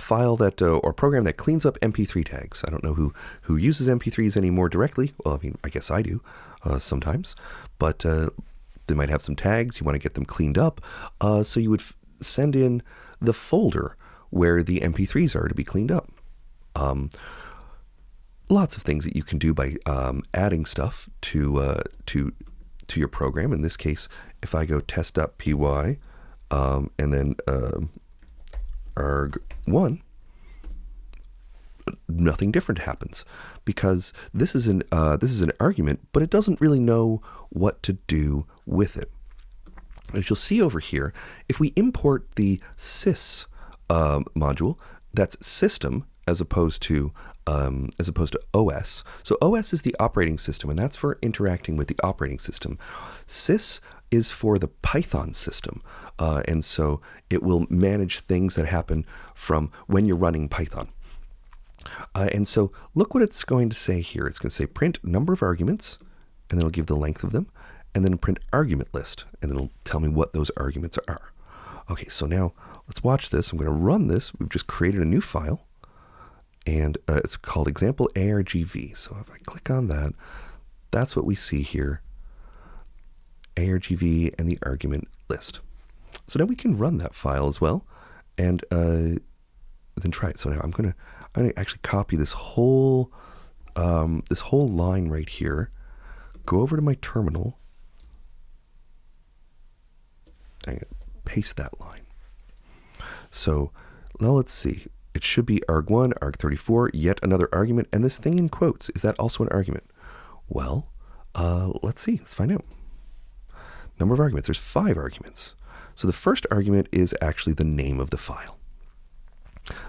file that or a program that cleans up MP3 tags. I don't know who uses MP3s anymore directly. Well, I mean, I guess I do sometimes, but they might have some tags. You want to get them cleaned up, so you would send in the folder where the MP3s are to be cleaned up. Lots of things that you can do by adding stuff to your program. In this case, if I go test.py and then arg1, nothing different happens because this is an argument, but it doesn't really know what to do with it. As you'll see over here, if we import the sys module, that's system as opposed to OS. So OS is the operating system, and that's for interacting with the operating system. Sys is for the Python system, and so it will manage things that happen from when you're running Python. And so look what it's going to say here. It's going to say print number of arguments, and then it'll give the length of them, and then print argument list, and then it'll tell me what those arguments are. Okay, so now let's watch this. I'm going to run this. We've just created a new file, and it's called example argv. So if I click on that, that's what we see here, argv and the argument list. So now we can run that file as well, and then try it. So now I'm gonna actually copy this whole line right here, go over to my terminal, and paste that line. So now let's see. It should be arg1, arg34, yet another argument, and this thing in quotes, is that also an argument? Well, let's see. Let's find out. Number of arguments. There's 5 arguments. So the first argument is actually the name of the file.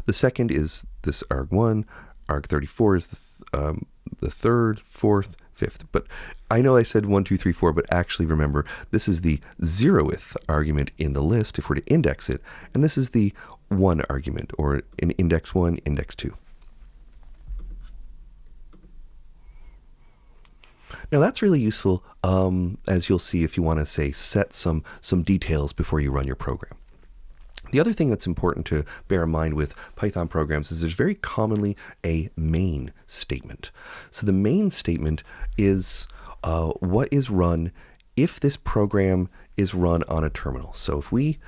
The second is this arg1, arg34 is the third, fourth, fifth. But I know I said 1, 2, 3, 4, but actually remember, this is the 0th argument in the list if we're to index it, and this is the 1 argument, or in index 1, index 2. Now that's really useful, as you'll see if you want to, say, set some details before you run your program. The other thing that's important to bear in mind with Python programs is there's very commonly a main statement. So the main statement is what is run if this program is run on a terminal. So if we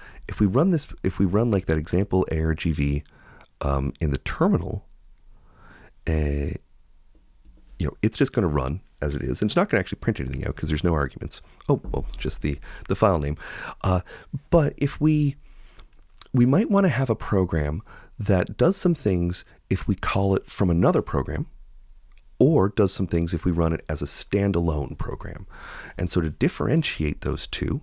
run like that example argv in the terminal, it's just going to run as it is, and it's not going to actually print anything out because there's no arguments. Oh, well, just the file name. But if we might want to have a program that does some things if we call it from another program, or does some things if we run it as a standalone program. And so to differentiate those two,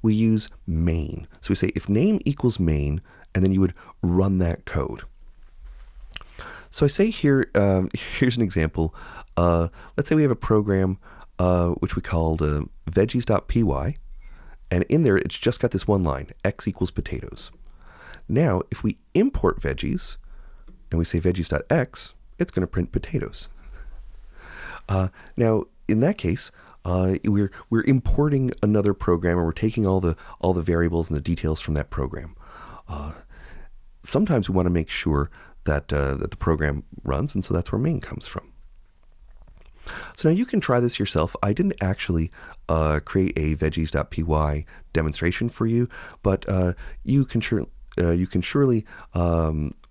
we use main. So we say if name equals main, and then you would run that code. So I say here, here's an example. Let's say we have a program which we called veggies.py, and in there it's just got this one line, x equals potatoes. Now, if we import veggies, and we say veggies.x, it's going to print potatoes. Now, in that case, we're importing another program, and we're taking all the variables and the details from that program. Sometimes we want to make sure that the program runs, and so that's where main comes from. So now you can try this yourself. I didn't actually create a veggies.py demonstration for you, but you can surely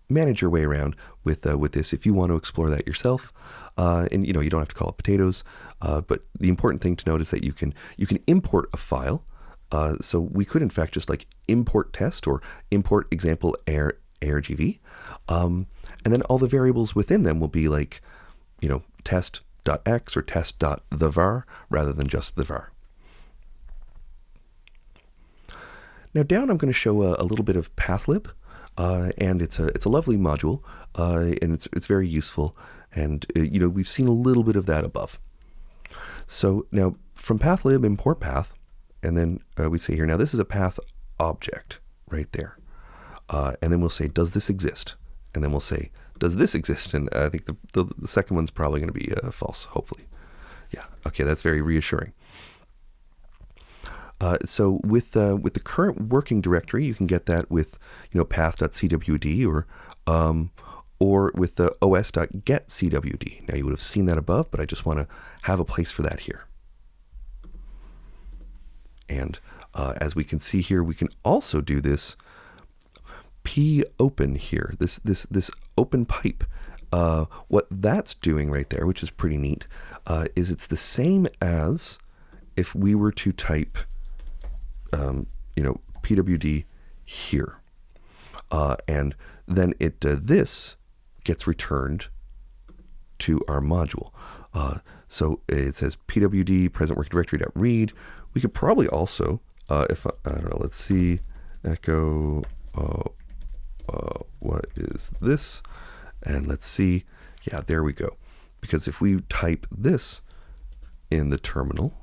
manage your way around with this if you want to explore that yourself. And you don't have to call it potatoes, but the important thing to note is that you can import a file. So we could in fact just like import test or import example argv, and then all the variables within them will be like test.x or test.thevar rather than just the var. Now down I'm going to show a little bit of pathlib, and it's a lovely module, and it's very useful, and we've seen a little bit of that above. So now from pathlib import path, and then we say here, now this is a path object right there, and then we'll say does this exist, and then we'll say does this exist, and I think the second one's probably going to be false, hopefully. Yeah, okay, that's very reassuring. So with the current working directory, you can get that with path.cwd or with the os.getcwd. Now you would have seen that above, but I just want to have a place for that here. And as we can see here, we can also do this popen here, this open pipe. What that's doing right there, which is pretty neat, is it's the same as if we were to type pwd here, and then this gets returned to our module. So it says pwd present working directory.read. We could probably also, if I don't know, let's see, echo what is this, and let's see, yeah, there we go. Because if we type this in the terminal,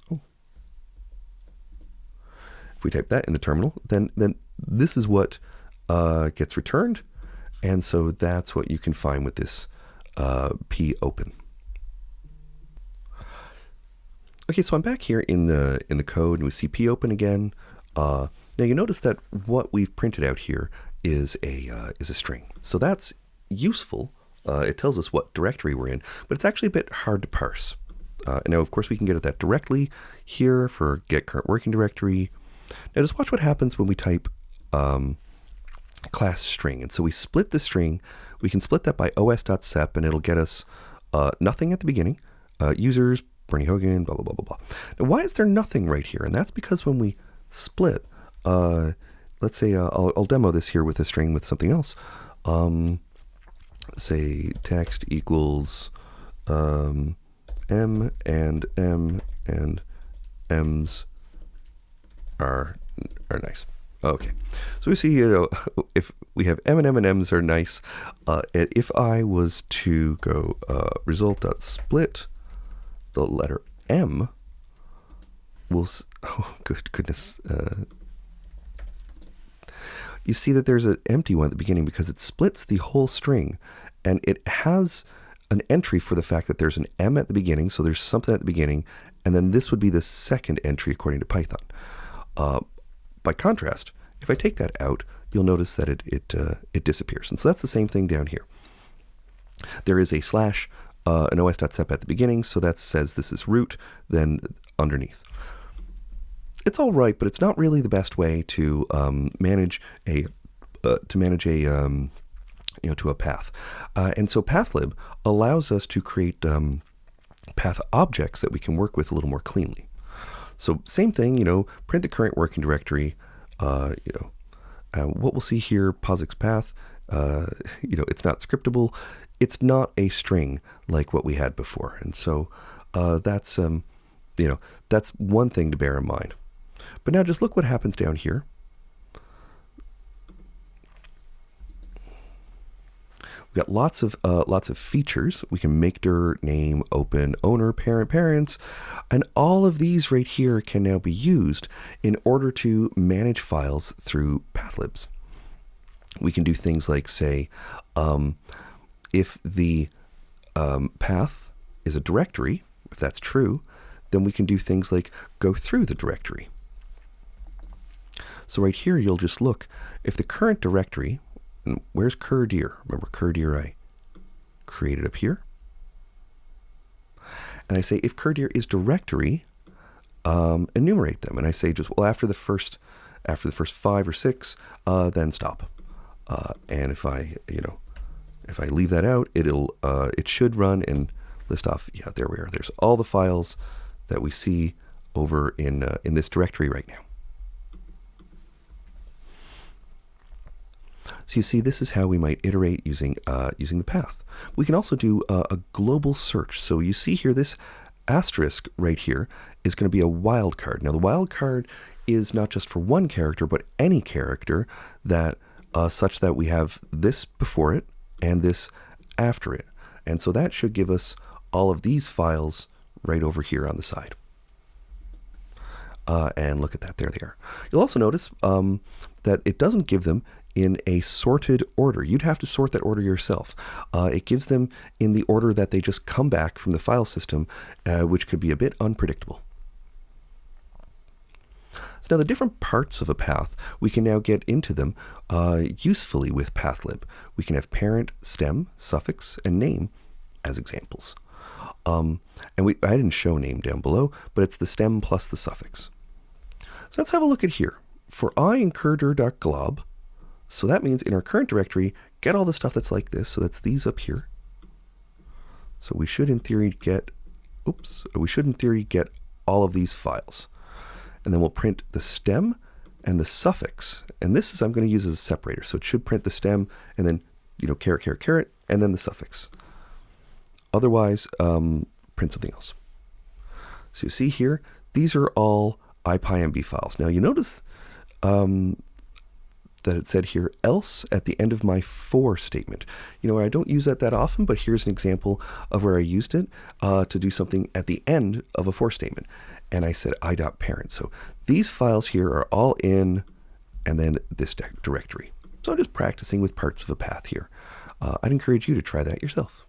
if we type that in the terminal, then this is what gets returned, and so that's what you can find with this popen. Okay, so I'm back here in the code, and we see popen again. Now you notice that what we've printed out here is a string, so that's useful. It tells us what directory we're in, but it's actually a bit hard to parse. Now, of course, we can get at that directly here for get current working directory. Now, just watch what happens when we type class string. And so we split the string. We can split that by os.sep, and it'll get us nothing at the beginning. Users, Bernie Hogan, blah, blah, blah, blah, blah. Now, why is there nothing right here? And that's because when we split, let's say I'll demo this here with a string with something else. Say text equals m and m and m's are nice. Okay, so we see, if we have M and M&Ms are nice. And if I was to go result.split the letter M, oh, good goodness. You see that there's an empty one at the beginning because it splits the whole string, and it has an entry for the fact that there's an M at the beginning, so there's something at the beginning, and then this would be the second entry according to Python. By contrast, if I take that out, you'll notice that it disappears. And so that's the same thing down here. There is a slash, an os.sep at the beginning, so that says this is root, then underneath. It's all right, but it's not really the best way to manage a path. And so pathlib allows us to create path objects that we can work with a little more cleanly. So same thing, print the current working directory. What we'll see here, POSIX path, it's not scriptable. It's not a string like what we had before. And so that's one thing to bear in mind. But now just look what happens down here. We've got lots of features. We can make dir, name, open, owner, parent, parents, and all of these right here can now be used in order to manage files through pathlibs. We can do things like say, if the path is a directory, if that's true, then we can do things like go through the directory. So right here, you'll just look, if the current directory, and where's curdir? Remember curdir I created up here. And I say if curdir is directory, enumerate them. And I say just, well, after the first 5 or 6, then stop. And if I leave that out, it should run and list off. Yeah, there we are. There's all the files that we see over in this directory right now. So you see, this is how we might iterate using the path. We can also do a global search. So you see here, this asterisk right here is going to be a wildcard. Now the wildcard is not just for one character, but any character that such that we have this before it and this after it. And so that should give us all of these files right over here on the side. And look at that, there they are. You'll also notice that it doesn't give them in a sorted order. You'd have to sort that order yourself. It gives them in the order that they just come back from the file system, which could be a bit unpredictable. So now the different parts of a path, we can now get into them usefully with pathlib. We can have parent, stem, suffix, and name as examples. And I didn't show name down below, but it's the stem plus the suffix. So let's have a look at here. For I in curdir.glob, so that means in our current directory, get all the stuff that's like this. So that's these up here. So we should in theory get all of these files. And then we'll print the stem and the suffix. And this is I'm going to use as a separator. So it should print the stem and then, caret, caret, caret, and then the suffix. Otherwise, print something else. So you see here, these are all IPyMB files. Now you notice that it said here, else at the end of my for statement. I don't use that often, but here's an example of where I used it to do something at the end of a for statement. And I said i.parent. So these files here are all in, and then this directory. So I'm just practicing with parts of a path here. I'd encourage you to try that yourself.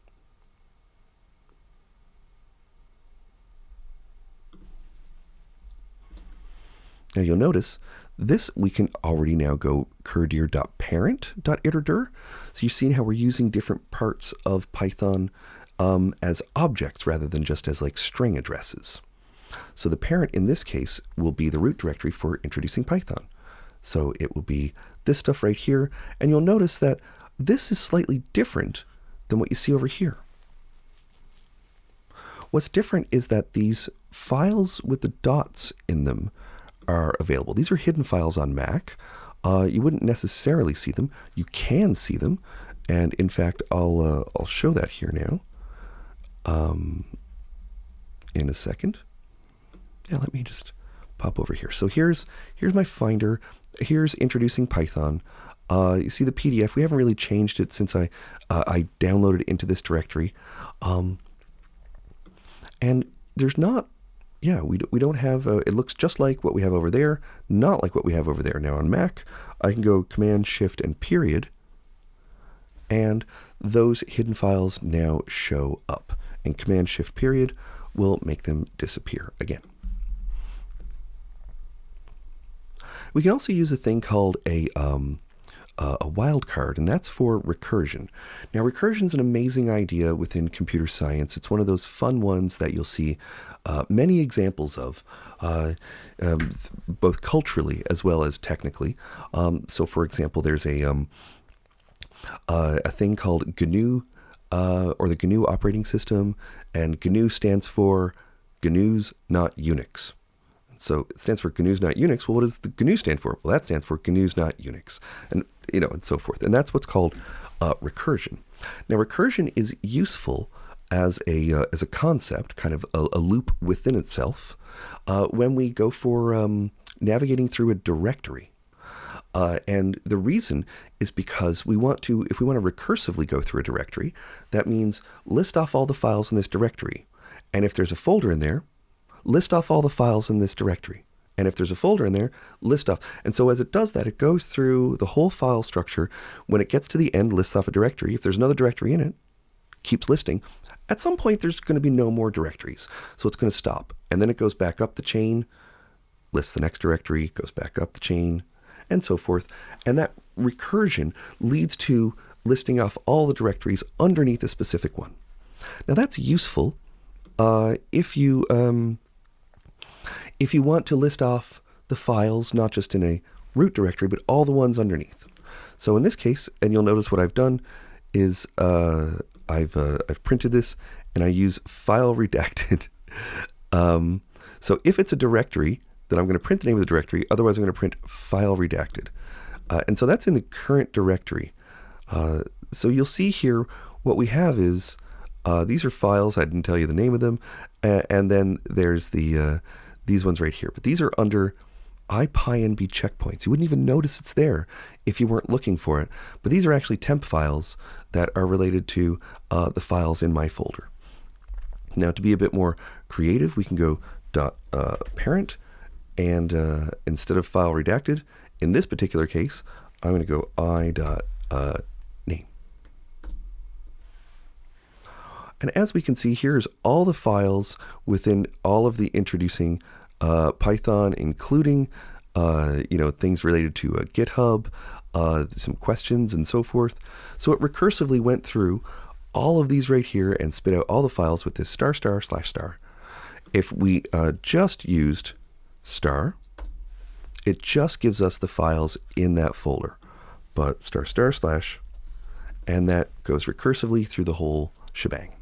Now you'll notice this we can already now go curdir.parent.iterdir. So you've seen how we're using different parts of Python as objects rather than just as like string addresses. So the parent in this case will be the root directory for introducing Python. So it will be this stuff right here. And you'll notice that this is slightly different than what you see over here. What's different is that these files with the dots in them are available. These are hidden files on Mac. You wouldn't necessarily see them. You can see them, and in fact, I'll show that here now. In a second. Yeah, let me just pop over here. So here's my Finder. Here's introducing Python. You see the PDF. We haven't really changed it since I downloaded it into this directory. And there's not, we don't have, it looks just like what we have over there, not like what we have over there. Now on Mac, I can go Command, Shift, and period, and those hidden files now show up. And Command, Shift, period will make them disappear again. We can also use a thing called a wildcard, and that's for recursion. Now, recursion is an amazing idea within computer science. It's one of those fun ones that you'll see many examples of, both culturally as well as technically. So, for example, there's a thing called GNU, or the GNU operating system, and GNU stands for GNU's Not Unix. So it stands for GNU's Not Unix. Well, what does the GNU stand for? Well, that stands for GNU's Not Unix, and and so forth. And that's what's called recursion. Now, recursion is useful as a concept, kind of a loop within itself, when we go for navigating through a directory. And the reason is because if we want to recursively go through a directory, that means list off all the files in this directory. And if there's a folder in there, list off all the files in this directory. And if there's a folder in there, list off. And so as it does that, it goes through the whole file structure. When it gets to the end, lists off a directory. If there's another directory in it, keeps listing. At some point, there's going to be no more directories. So it's going to stop. And then it goes back up the chain, lists the next directory, goes back up the chain, and so forth. And that recursion leads to listing off all the directories underneath a specific one. Now that's useful if you want to list off the files, not just in a root directory, but all the ones underneath. So in this case, and you'll notice what I've done is I've printed this and I use file redacted. So if it's a directory, then I'm going to print the name of the directory. Otherwise, I'm going to print file redacted. And so that's in the current directory. So you'll see here what we have is these are files. I didn't tell you the name of them. And then there's these ones right here. But these are under IPyNB checkpoints. You wouldn't even notice it's there if you weren't looking for it. But these are actually temp files that are related to the files in my folder. Now, to be a bit more creative, we can go .parent, and instead of file redacted, in this particular case, I'm going to go i.name. And as we can see, here's all the files within all of the introducing Python, including things related to GitHub, some questions and so forth. So it recursively went through all of these right here and spit out all the files with this *****. If we just used star, it just gives us the files in that folder. But ***/, and that goes recursively through the whole shebang.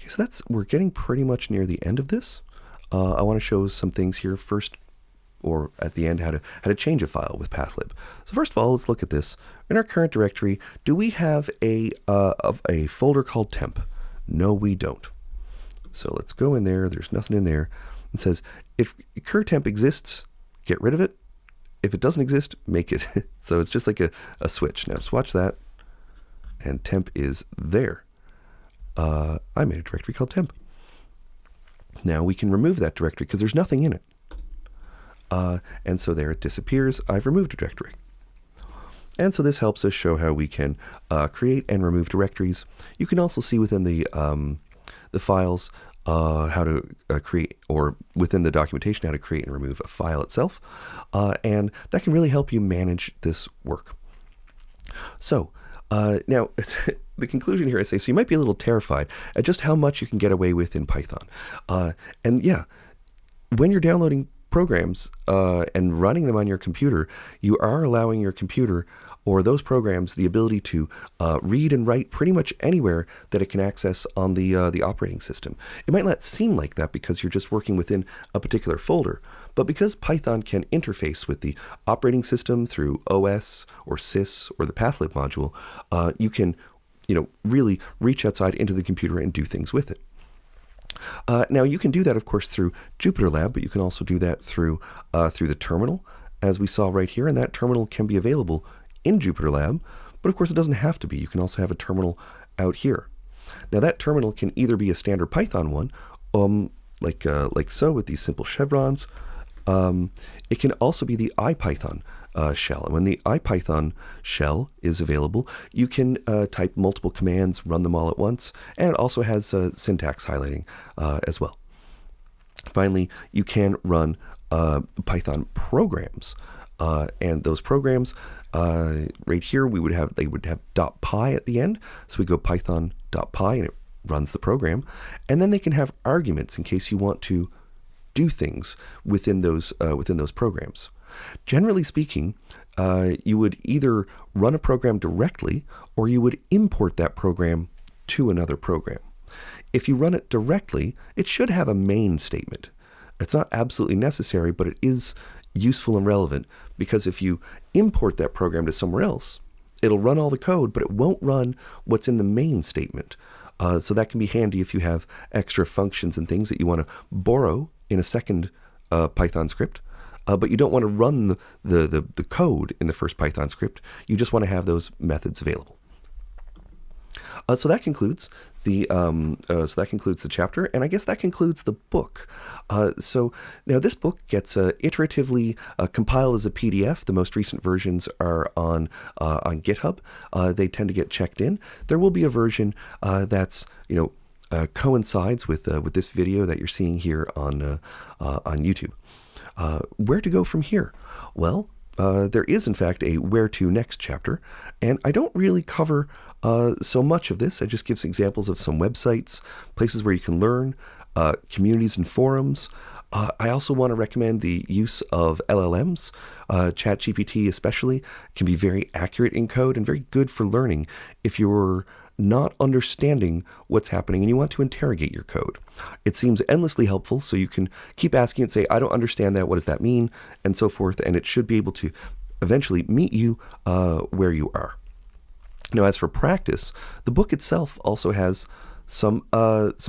So we're getting pretty much near the end of this. I want to show some things here first, or at the end, how to change a file with pathlib. So first of all, let's look at this. In our current directory, do we have a folder called temp? No, we don't. So let's go in there. There's nothing in there. It says if cur_temp exists, get rid of it. If it doesn't exist, make it. So it's just like a switch. Now just watch that, and temp is there. I made a directory called temp. Now we can remove that directory because there's nothing in it. And so there it disappears. I've removed a directory. And so this helps us show how we can create and remove directories. You can also see within the files how to create, or within the documentation, how to create and remove a file itself. And that can really help you manage this work. So now, the conclusion here, I say, so you might be a little terrified at just how much you can get away with in Python. And yeah, when you're downloading programs and running them on your computer, you are allowing your computer or those programs the ability to read and write pretty much anywhere that it can access on the operating system. It might not seem like that because you're just working within a particular folder, but because Python can interface with the operating system through OS or sys or the pathlib module, you can really reach outside into the computer and do things with it. Now you can do that, of course, through JupyterLab, but you can also do that through the terminal, as we saw right here, and that terminal can be available in JupyterLab, but of course it doesn't have to be. You can also have a terminal out here. Now that terminal can either be a standard Python one, like so with these simple chevrons. It can also be the IPython shell. And when the IPython shell is available, you can type multiple commands, run them all at once, and it also has syntax highlighting as well. Finally, you can run Python programs, and those programs right here they would have .py at the end. So we go python.py and it runs the program, and then they can have arguments in case you want to do things within those programs. Generally speaking, you would either run a program directly or you would import that program to another program. If you run it directly, it should have a main statement. It's not absolutely necessary, but it is useful and relevant, because if you import that program to somewhere else, it'll run all the code, but it won't run what's in the main statement. So that can be handy if you have extra functions and things that you want to borrow in a second Python script, but you don't want to run the code in the first Python script. You just want to have those methods available. So that concludes the chapter, and I guess that concludes the book. So now this book gets iteratively compiled as a PDF. The most recent versions are on GitHub. They tend to get checked in. There will be a version that's coincides with this video that you're seeing here on YouTube. Where to go from here? Well, there is in fact a where to next chapter, and I don't really cover so much of this. I just give some examples of some websites, places where you can learn, communities and forums. I also want to recommend the use of LLMs. ChatGPT especially can be very accurate in code and very good for learning if you're not understanding what's happening and you want to interrogate your code. It seems endlessly helpful, so you can keep asking and say, I don't understand that, what does that mean, and so forth, and it should be able to eventually meet you where you are. Now, as for practice, the book itself also has some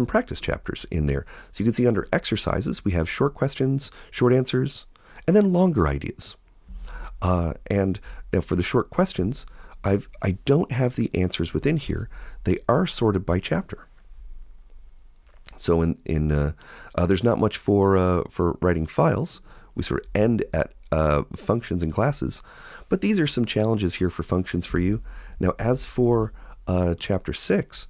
practice chapters in there. So you can see under exercises, we have short questions, short answers, and then longer ideas. And now for the short questions, I don't have the answers within here. They are sorted by chapter. So there's not much for writing files. We sort of end at functions and classes, but these are some challenges here for functions for you. Now, as for chapter 6,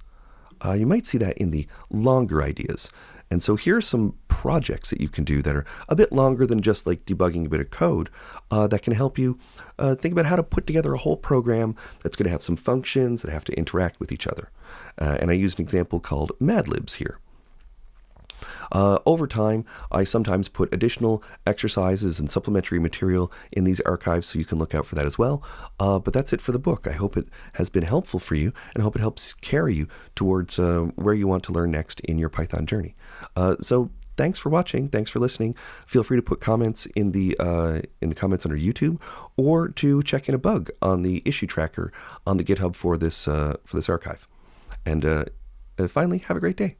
you might see that in the longer ideas. And so here are some projects that you can do that are a bit longer than just like debugging a bit of code that can help you think about how to put together a whole program that's going to have some functions that have to interact with each other. And I used an example called madlibs here. Over time, I sometimes put additional exercises and supplementary material in these archives, so you can look out for that as well. But that's it for the book. I hope it has been helpful for you, and I hope it helps carry you towards where you want to learn next in your Python journey. So thanks for watching. Thanks for listening. Feel free to put comments in the comments under YouTube, or to check in a bug on the issue tracker on the GitHub for this archive. And finally, have a great day.